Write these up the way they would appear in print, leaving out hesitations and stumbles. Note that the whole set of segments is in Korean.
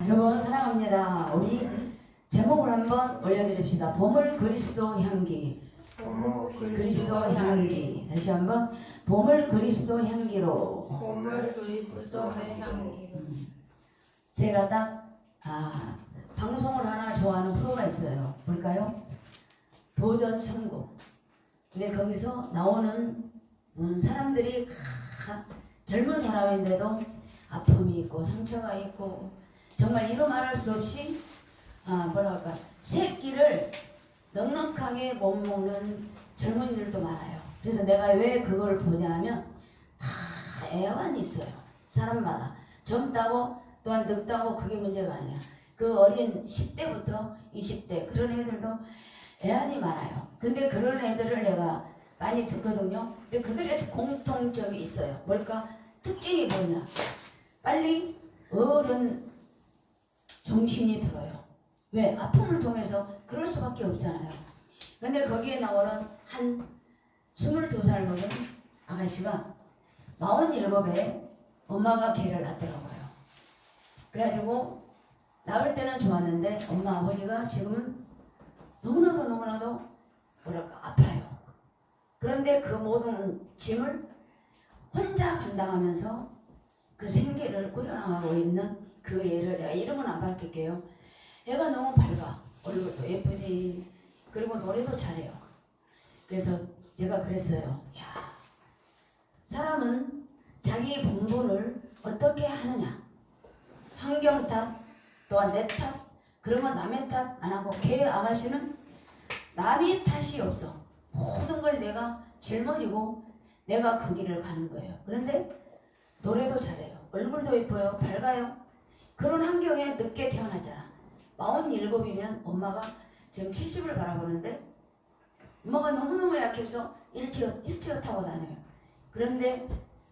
여러분 사랑합니다. 우리 제목을 한번 올려드립시다. 보물 그리스도 향기. 그리스도 향기. 다시 한번 보물 그리스도 향기로. 보물 그리스도의 향기. 제가 딱 방송을 하나 좋아하는 프로가 있어요. 볼까요? 도전 천국. 근데 거기서 나오는 사람들이 젊은 사람인데도 아픔이 있고 상처가 있고 정말 이루 말할 수 없이 뭐랄까 새끼를 넉넉하게 못 먹는 젊은이들도 많아요. 그래서 내가 왜 그걸 보냐면 다 애환이 있어요. 사람마다 젊다고 또한 늙다고 그게 문제가 아니야. 그 어린 10대부터 20대 그런 애들도 애환이 많아요. 근데 그런 애들을 내가 많이 듣거든요. 근데 그들의 공통점이 있어요. 뭘까? 특징이 뭐냐? 빨리 어른 정신이 들어요. 왜? 아픔을 통해서 그럴 수밖에 없잖아요. 근데 거기에 나오는 한 22살 먹은 아가씨가 47에 엄마가 걔를 낳더라고요. 그래가지고 낳을 때는 좋았는데 엄마 아버지가 지금은 너무나도 뭐랄까 아파요. 그런데 그 모든 짐을 혼자 감당하면서 그 생계를 꾸려나가고 있는 그 애를 내가 이름은 안 밝힐게요. 애가 너무 밝아. 얼굴도 예쁘지. 그리고 노래도 잘해요. 그래서 제가 그랬어요. 야, 사람은 자기 본분을 어떻게 하느냐. 환경 탓, 또한 내 탓, 그러면 남의 탓 안 하고 걔 아가씨는 남의 탓이 없어. 모든 걸 내가 짊어지고 내가 그 길을 가는 거예요. 그런데 노래도 잘해요. 얼굴도 예뻐요. 밝아요. 그런 환경에 늦게 태어났잖아. 47이면 엄마가 지금 70을 바라보는데 엄마가 너무너무 약해서 일치어 타고 다녀요. 그런데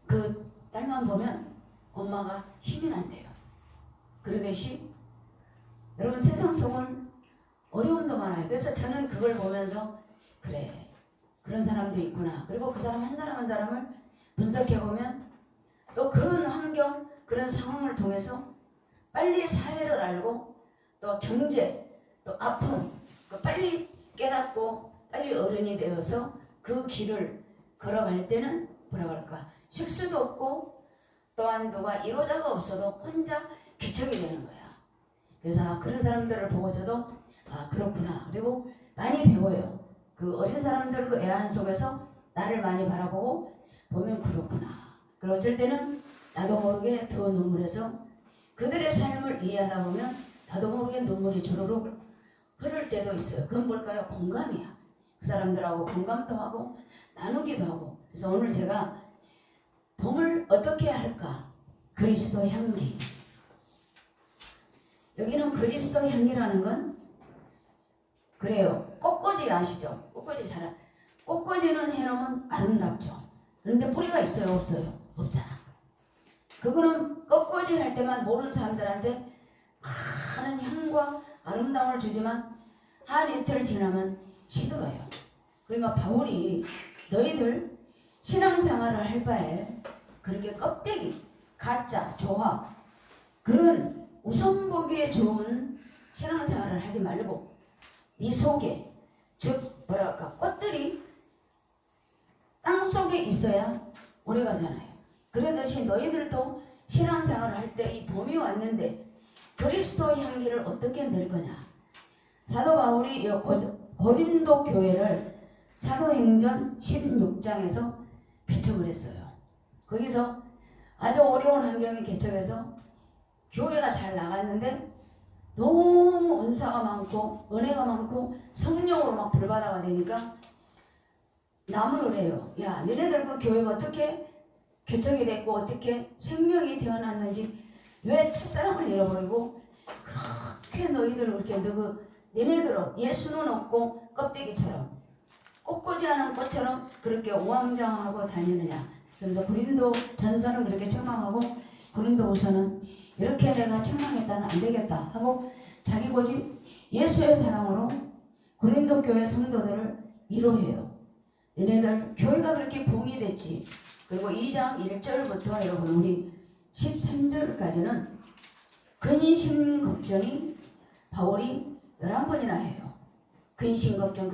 그 딸만 보면 엄마가 힘이 난대요. 그러듯이 여러분 세상 속은 어려움도 많아요. 그래서 저는 그걸 보면서 그래 그런 사람도 있구나. 그리고 그 사람 한 사람 한 사람을 분석해보면 또 그런 환경 그런 상황을 통해서 빨리 사회를 알고 또 경제 또 아픔 빨리 깨닫고 빨리 어른이 되어서 그 길을 걸어갈 때는 뭐라고 할까 실수도 없고 또한 누가 이로자가 없어도 혼자 개척이 되는 거야. 그래서 그런 사람들을 보고 저도 그렇구나. 그리고 많이 배워요. 그 어린 사람들 그 애환 속에서 나를 많이 바라보고 보면 그렇구나. 그리고 어쩔 때는 나도 모르게 더 눈물에서 그들의 삶을 이해하다 보면 나도 모르게 눈물이 주르륵 흐를 때도 있어요. 그건 뭘까요? 공감이야. 그 사람들하고 공감도 하고 나누기도 하고. 그래서 오늘 제가 봄을 어떻게 할까? 그리스도 향기. 여기는 그리스도 향기라는 건 그래요. 꽃꽂이 아시죠? 꽃꽂이 잘 꽃꽂이는 해놓으면 아름답죠. 그런데 뿌리가 있어요? 없어요? 없잖아. 그거는 꽃꽂이 할 때만 모르는 사람들한테 많은 향과 아름다움을 주지만 한 이틀 지나면 시들어요. 그러니까 바울이 너희들 신앙생활을 할 바에 그렇게 껍데기, 가짜, 조합 그런 우선 보기에 좋은 신앙생활을 하지 말고 네 속에 즉 뭐랄까 꽃들이 땅속에 있어야 오래가잖아요. 그러듯이 너희들도 신앙생활을 할 때 이 봄이 왔는데 그리스도의 향기를 어떻게 낼 거냐. 사도 바울이 고린도 교회를 사도행전 16장에서 개척을 했어요. 거기서 아주 어려운 환경에 개척해서 교회가 잘 나갔는데 너무 은사가 많고 은혜가 많고 성령으로 막 불바다가 되니까 나무를 해요. 야, 너네들 그 교회가 어떻게 개척이 됐고 어떻게 생명이 태어났는지 왜 첫사랑을 잃어버리고 그렇게 너희들 그렇게 너네들은 예수는 없고 껍데기처럼 꽃꽂이하는 꽃처럼 그렇게 오왕장하고 다니느냐. 그래서 고린도 전서는 그렇게 책망하고 고린도 후서는 이렇게 내가 책망했다는 안 되겠다 하고 자기 고집 예수의 사랑으로 고린도 교회 성도들을 위로해요. 너네들 교회가 그렇게 부흥이 됐지. 그리고 2장 1절부터 여러분 우리 13절까지는 근심 걱정이 바울이 11번이나 해요. 근심 걱정.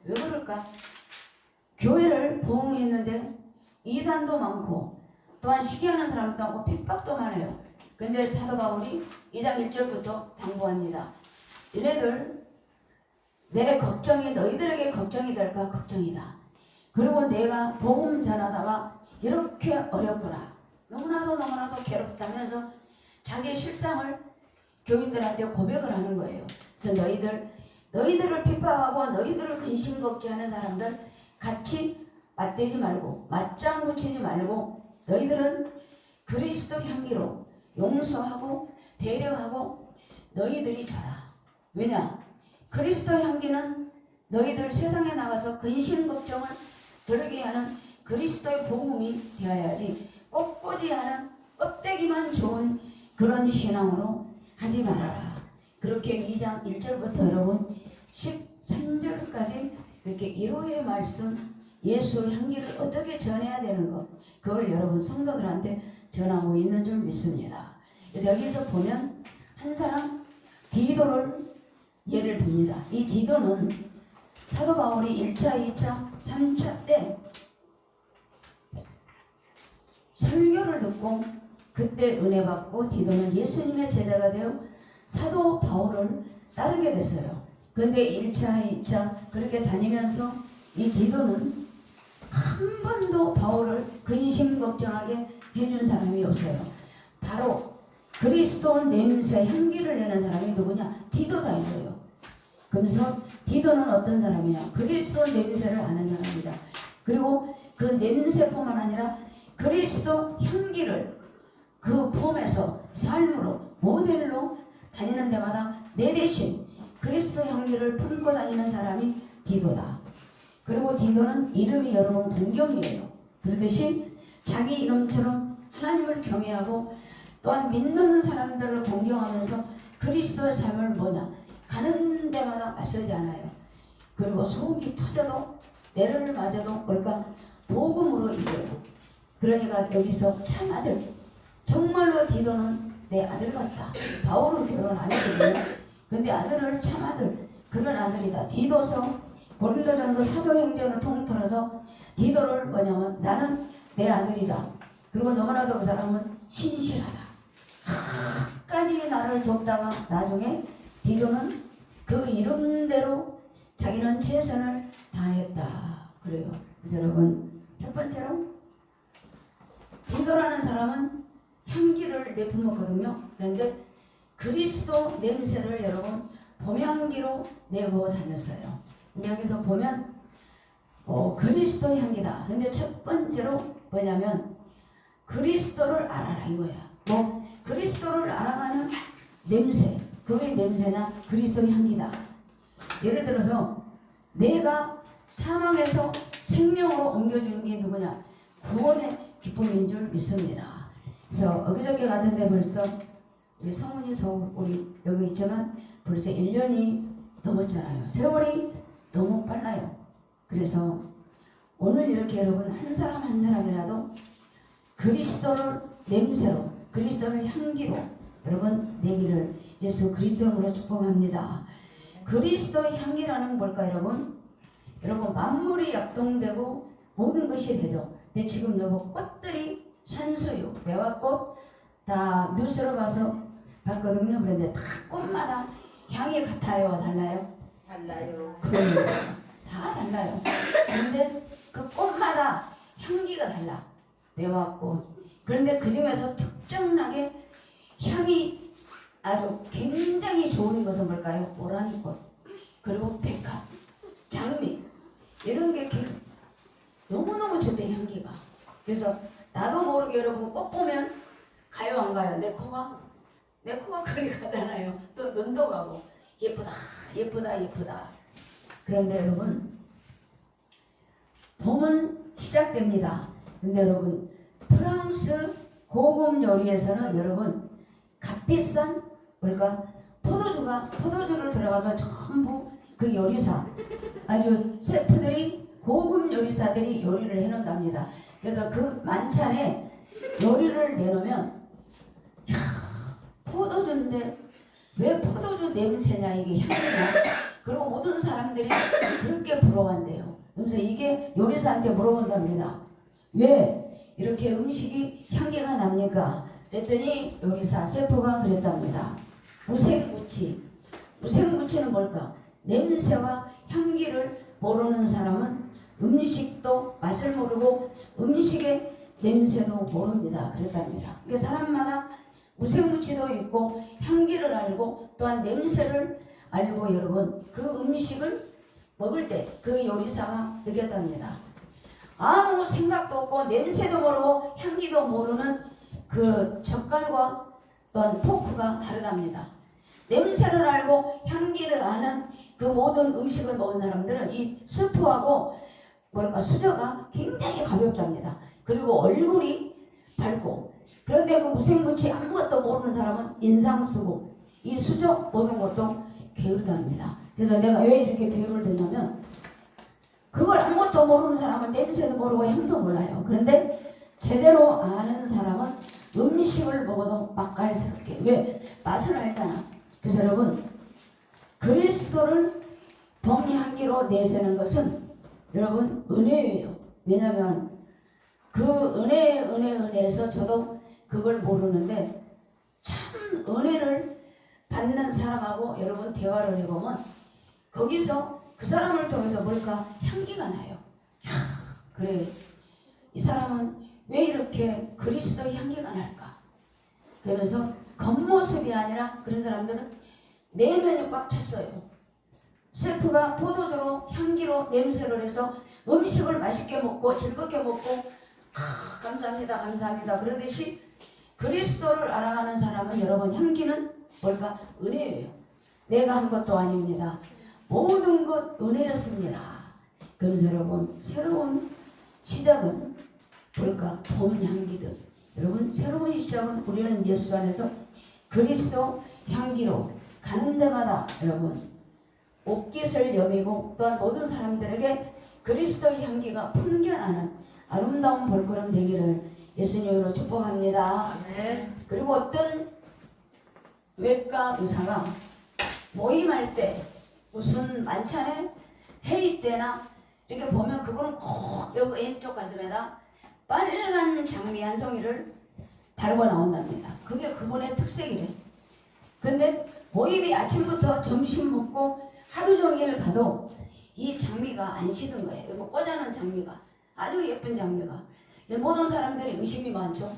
왜 그럴까? 교회를 부흥했는데 이단도 많고 또한 시기하는 사람도 많고 핍박도 많아요. 근데 사도 바울이 2장 1절부터 당부합니다. 얘네들 내 걱정이 너희들에게 걱정이 될까? 걱정이다. 그리고 내가 복음 전하다가 이렇게 어렵구나. 너무나도 괴롭다 하면서 자기 실상을 교인들한테 고백을 하는 거예요. 그래서 너희들을 핍박하고 너희들을 근심 걱정하는 사람들 같이 맞대지 말고 맞장 붙이지 말고 너희들은 그리스도 향기로 용서하고 배려하고 너희들이 져라. 왜냐? 그리스도 향기는 너희들 세상에 나가서 근심 걱정을 들게 하는 그리스도의 복음이 되어야지 꼿꼿이 하는 껍데기만 좋은 그런 신앙으로 하지 말아라. 그렇게 2장 1절부터 여러분 13절까지 이렇게 1호의 말씀 예수의 향기를 어떻게 전해야 되는 것 그걸 여러분 성도들한테 전하고 있는 줄 믿습니다. 그래서 여기서 보면 한 사람 디도를 예를 듭니다. 이 디도는 사도 바울이 1차, 2차, 3차 때 설교를 듣고 그때 은혜 받고 디도는 예수님의 제자가 되어 사도 바울을 따르게 됐어요. 근데 1차, 2차 그렇게 다니면서 이 디도는 한 번도 바울을 근심 걱정하게 해준 사람이 없어요. 바로 그리스도 냄새 향기를 내는 사람이 누구냐? 디도다 이거예요. 그러면서 디도는 어떤 사람이냐? 그리스도 냄새를 아는 사람이다. 그리고 그 냄새뿐만 아니라 그리스도 향기를 그 품에서 삶으로 모델로 다니는 데마다 내 대신 그리스도 향기를 품고 다니는 사람이 디도다. 그리고 디도는 이름이 여러분 공경이에요. 그러듯이 자기 이름처럼 하나님을 경외하고 또한 믿는 사람들을 공경하면서 그리스도의 삶을 뭐냐? 가는 데마다 맞서지 않아요. 그리고 속이 터져도 매를 맞아도 뭘까? 복음으로 이겨요. 그러니까 여기서 참 아들 정말로 디도는 내 아들 같다. 바울은 결혼 안 했거든요. 근데 아들을 참 아들 그런 아들이다. 디도서 고린도전서 사도행전을 통틀어서 디도를 뭐냐면 나는 내 아들이다. 그리고 너무나도 그 사람은 신실하다. 끝까지 나를 돕다가 나중에 디도는 그 이름대로 자기는 최선을 다했다. 그래요. 그래서 여러분 첫 번째로 디도라는 사람은 향기를 내뿜었거든요. 그런데 그리스도 냄새를 여러분 봄향기로 내고 다녔어요. 근데 여기서 보면 그리스도 향기다. 그런데 첫 번째로 뭐냐면 그리스도를 알아라 이거야. 그리스도를 알아가는 냄새. 그게 냄새나 그리스도 향기다. 예를 들어서 내가 사망에서 생명으로 옮겨주는 게 누구냐? 구원의 기쁨인 줄 믿습니다. 그래서 어기저기 같은데 벌써 우리 성훈이 우리 여기 있지만 벌써 1년이 넘었잖아요. 세월이 너무 빨라요. 그래서 오늘 이렇게 여러분 한 사람 한 사람이라도 그리스도를 냄새로 그리스도를 향기로 여러분 내기를 예수 그리스도로 축복합니다. 그리스도의 향기라는 뭘까 여러분? 여러분 만물이 약동되고 모든 것이 되죠. 근데 지금 여러분 꽃들이 산수유, 매화꽃 다 뉴스로 봐서 봤거든요. 그런데 다 꽃마다 향이 같아요? 달라요? 달라요. 그러니까 다 달라요. 그런데 그 꽃마다 향기가 달라. 매화꽃. 그런데 그 중에서 특정나게 향이 아주 굉장히 좋은 것은 뭘까요? 오란꽃, 그리고 백합, 장미 이런 게 너무너무 좋대 향기가. 그래서 나도 모르게 여러분 꽃 보면 가요 안 가요? 내 코가 그리 가잖아요. 또 눈도 가고 예쁘다. 그런데 여러분 봄은 시작됩니다. 근데 여러분 프랑스 고급 요리에서는 여러분 값비싼 뭘까? 포도주를 들어가서 전부 그 요리사 아주 셰프들이 고급 요리사들이 요리를 해놓는답니다. 그래서 그 만찬에 요리를 내놓으면 포도주인데 왜 포도주 냄새냐, 이게 향이냐. 그리고 모든 사람들이 그렇게 부러워한대요. 그래서 이게 요리사한테 물어본답니다. 왜 이렇게 음식이 향기가 납니까? 그랬더니 요리사 셰프가 그랬답니다. 무생무치. 무생무치는 뭘까? 냄새와 향기를 모르는 사람은 음식도 맛을 모르고 음식의 냄새도 모릅니다. 그랬답니다. 그러니까 사람마다 무생무치도 있고 향기를 알고 또한 냄새를 알고, 여러분 그 음식을 먹을 때 그 요리사가 느꼈답니다. 아무 생각도 없고 냄새도 모르고 향기도 모르는 그 젓갈과 또한 포크가 다르답니다. 냄새를 알고 향기를 아는 그 모든 음식을 먹은 사람들은 이 스프하고 뭐랄까 수저가 굉장히 가볍답니다. 그리고 얼굴이 밝고, 그런데 그 무생무치 아무것도 모르는 사람은 인상 쓰고 이 수저 모든 것도 게으르답니다. 그래서 내가 왜 이렇게 비유를 드냐면, 그걸 아무것도 모르는 사람은 냄새도 모르고 향도 몰라요. 그런데 제대로 아는 사람은 음식을 먹어도 맛깔스럽게, 왜? 맛을 알잖아. 그래서 여러분, 그리스도를 범향기로 내세는 것은 여러분 은혜예요. 왜냐하면 그 은혜에서 저도 그걸 모르는데, 참 은혜를 받는 사람하고 여러분 대화를 해보면 거기서 그 사람을 통해서 뭘까? 향기가 나요. 그래, 이 사람은 왜 이렇게 그리스도의 향기가 날까? 그러면서 겉모습이 아니라 그런 사람들은 내면이 꽉 찼어요. 셰프가 포도주로 향기로 냄새를 해서 음식을 맛있게 먹고 즐겁게 먹고 감사합니다 감사합니다 그러듯이, 그리스도를 알아가는 사람은 여러분 향기는 뭘까? 은혜예요. 내가 한 것도 아닙니다. 모든 것 은혜였습니다. 그래서 여러분, 새로운 시작은 뭘까? 봄 향기듯. 여러분, 새로운 시작은 우리는 예수 안에서 그리스도 향기로 가는 데마다 여러분 옷깃을 여미고 또한 모든 사람들에게 그리스도의 향기가 풍겨나는 아름다운 볼거름 되기를 예수님으로 축복합니다. 네. 그리고 어떤 외과 의사가 모임할 때 무슨 만찬에 회의 때나 이렇게 보면 그거는 꼭 여기 왼쪽 가슴에다 빨간 장미 한 송이를 달고 나온답니다. 그게 그분의 특색이래. 근데 모임이 아침부터 점심 먹고 하루 종일 가도 이 장미가 안 시든 거예요. 이거 꽂아놓은 장미가 아주 예쁜 장미가. 모든 사람들이 의심이 많죠.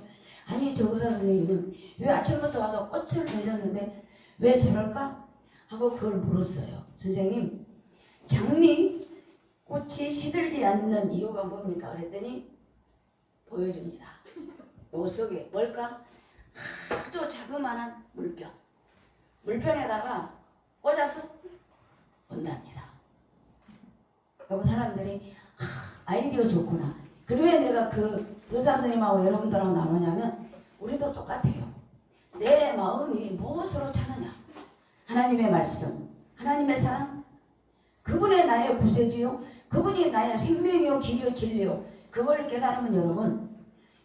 아니 저 의사 선생님은 왜 아침부터 와서 꽃을 던졌는데 왜 저럴까? 하고 그걸 물었어요. 선생님, 장미 꽃이 시들지 않는 이유가 뭡니까? 그랬더니 보여줍니다. 요 속에 뭘까? 아주 자그마한 물병. 물병에다가 꽂아서 온답니다. 여러분, 사람들이 아이디어 좋구나. 그리고 왜 내가 그 의사 선생님하고 여러분들하고 나누냐면 우리도 똑같아요. 내 마음이 무엇으로 차느냐? 하나님의 말씀, 하나님의 사랑, 그분의 나의 구세주요, 그분이 나의 생명이요 길이요 진리요. 그걸 깨달으면 여러분,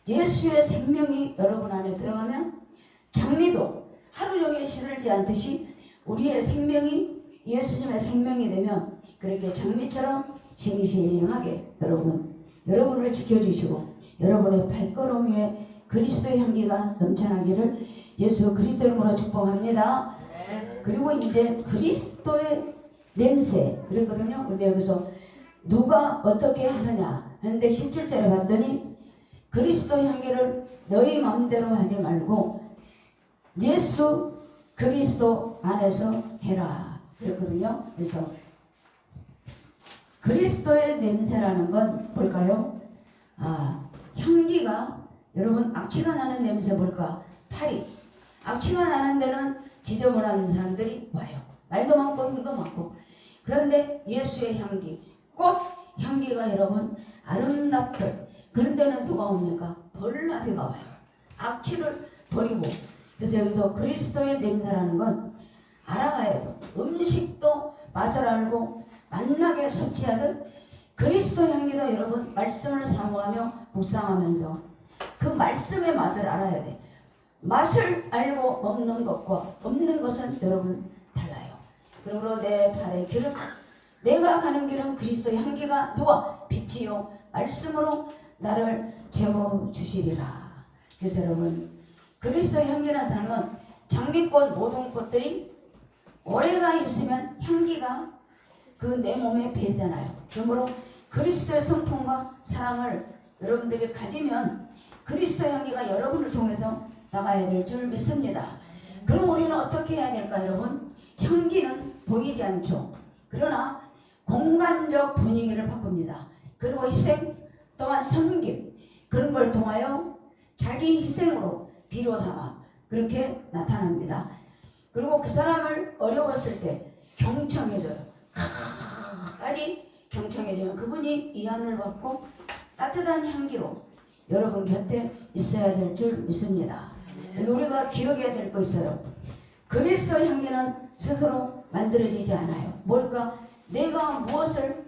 예수의 생명이 여러분 안에 들어가면 장미도 하루 종일 시들지 않듯이 우리의 생명이 예수님의 생명이 되면 그렇게 장미처럼 싱싱하게 여러분을 지켜주시고 여러분의 발걸음 위에 그리스도의 향기가 넘쳐나기를 예수 그리스도의 이름으로 축복합니다. 네. 그리고 이제 그리스도의 냄새 그랬거든요. 근데 여기서 누가 어떻게 하느냐 하는데 17절에 봤더니 그리스도 향기를 너희 마음대로 하지 말고 예수 그리스도 안에서 해라 그랬거든요. 그래서 그리스도의 냄새라는 건 뭘까요? 향기가 여러분 악취가 나는 냄새 뭘까? 파리. 악취가 나는 데는 지저분한 사람들이 와요. 말도 많고 힘도 많고. 그런데 예수의 향기, 꽃 향기가 여러분 아름답듯 그런 데는 누가 옵니까? 벌나비가 와요. 악취를 버리고. 그래서 여기서 그리스도의 냄새라는 건 알아가야 돼. 음식도 맛을 알고 만나게 섭취하듯 그리스도 향기도 여러분 말씀을 사모하며 묵상하면서 그 말씀의 맛을 알아야 돼. 맛을 알고 먹는 것과 없는 것은 여러분 달라요. 그러므로 내 발의 길은 내가 가는 길은 그리스도의 향기가 누가 빛이요 말씀으로 나를 재워주시리라. 그래서 여러분 그리스도의 향기라는 사람은 장미꽃 모든 꽃들이 오래가 있으면 향기가 그 내 몸에 배잖아요. 그러므로 그리스도의 성품과 사랑을 여러분들이 가지면 그리스도의 향기가 여러분을 통해서 나가야 될 줄 믿습니다. 그럼 우리는 어떻게 해야 될까 여러분? 향기는 보이지 않죠. 그러나 공간적 분위기를 바꿉니다. 그리고 희생 또한 섬김 그런 걸 통하여 자기 희생으로 비료 삼아 그렇게 나타납니다. 그리고 그 사람을 어려웠을 때 경청해줘요. 까지 경청해주면 그분이 이안을 받고 따뜻한 향기로 여러분 곁에 있어야 될 줄 믿습니다. 우리가 기억해야 될 거 있어요. 그리스도 향기는 스스로 만들어지지 않아요. 뭘까? 내가 무엇을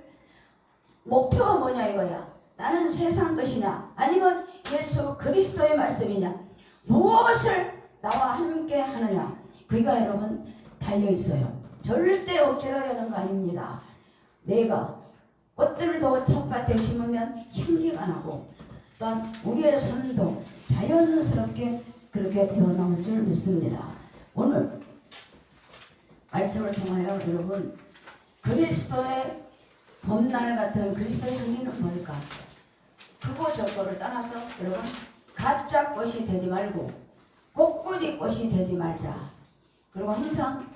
목표가 뭐냐 이거야. 나는 세상 것이냐 아니면 예수 그리스도의 말씀이냐 무엇을 나와 함께 하느냐 그가 여러분 달려있어요. 절대 억제가 되는 거 아닙니다. 내가 꽃들을 더 텃밭에 심으면 향기가 나고 또한 우리의 삶도 자연스럽게 그렇게 변화올 줄 믿습니다. 오늘 말씀을 통하여 여러분 그리스도의 봄날 같은 그리스도의 향기는 뭘까? 크고 적고를 떠나서 여러분 가짜 꽃이 되지 말고 꽃꽂이 꽃이 되지 말자. 그리고 항상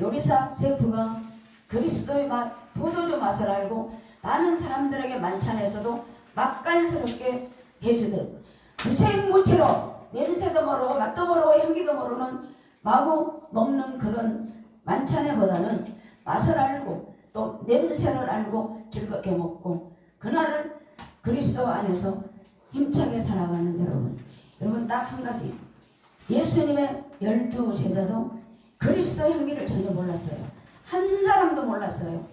요리사 셰프가 그리스도의 맛, 포도주 맛을 알고 많은 사람들에게 만찬에서도 맛깔스럽게 해주듯 무색무취로 냄새도 모르고 맛도 모르고 향기도 모르는 마구 먹는 그런 만찬에보다는 맛을 알고 또 냄새를 알고 즐겁게 먹고 그날을 그리스도 안에서 힘차게 살아가는 여러분 딱 한 가지 예수님의 12 제자도 그리스도 향기를 전혀 몰랐어요. 한 사람도 몰랐어요.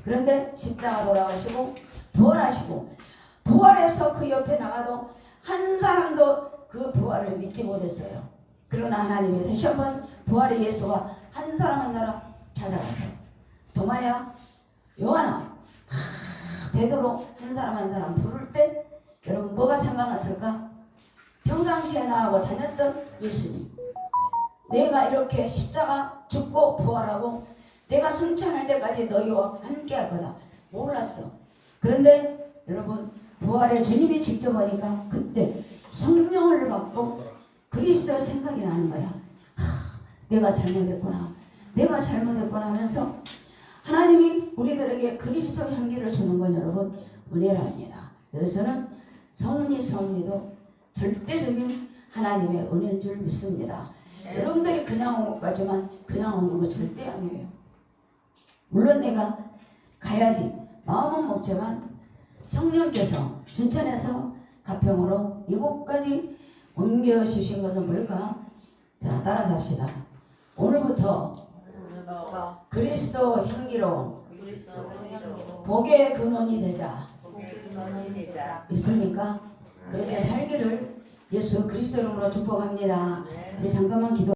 그런데 십자가 돌아가시고 부활하시고 부활해서 그 옆에 나가도 한 사람도 그 부활을 믿지 못했어요. 그러나 하나님이 다시 한번 부활의 예수가 한 사람 한 사람 찾아가서 도마야 요한아 베드로 한 사람 부를 때 여러분 뭐가 생각났을까? 평상시에 나하고 다녔던 예수님 내가 이렇게 십자가 죽고 부활하고 내가 승천할 때까지 너희와 함께 할 거다 몰랐어. 그런데 여러분 부활의 주님이 직접 오니까 그때 성령을 받고 그리스도의 생각이 나는 거야. 내가 잘못했구나 하면서 하나님이 우리들에게 그리스도 향기를 주는 건 여러분 은혜랍니다. 그래서 저는 성리도 절대적인 하나님의 은혜인 줄 믿습니다. 여러분들이 그냥 온 것 같지만 그냥 오는 거 절대 아니에요. 물론 내가 가야지 마음은 먹지만 성령께서 춘천에서 가평으로 이곳까지 옮겨주신 것은 뭘까? 자 따라서 합시다. 오늘부터 그리스도 향기로 복의 근원이 되자. 믿습니까? 그렇게 살기를 예수 그리스도 이름으로 축복합니다. 우리 잠깐만 기도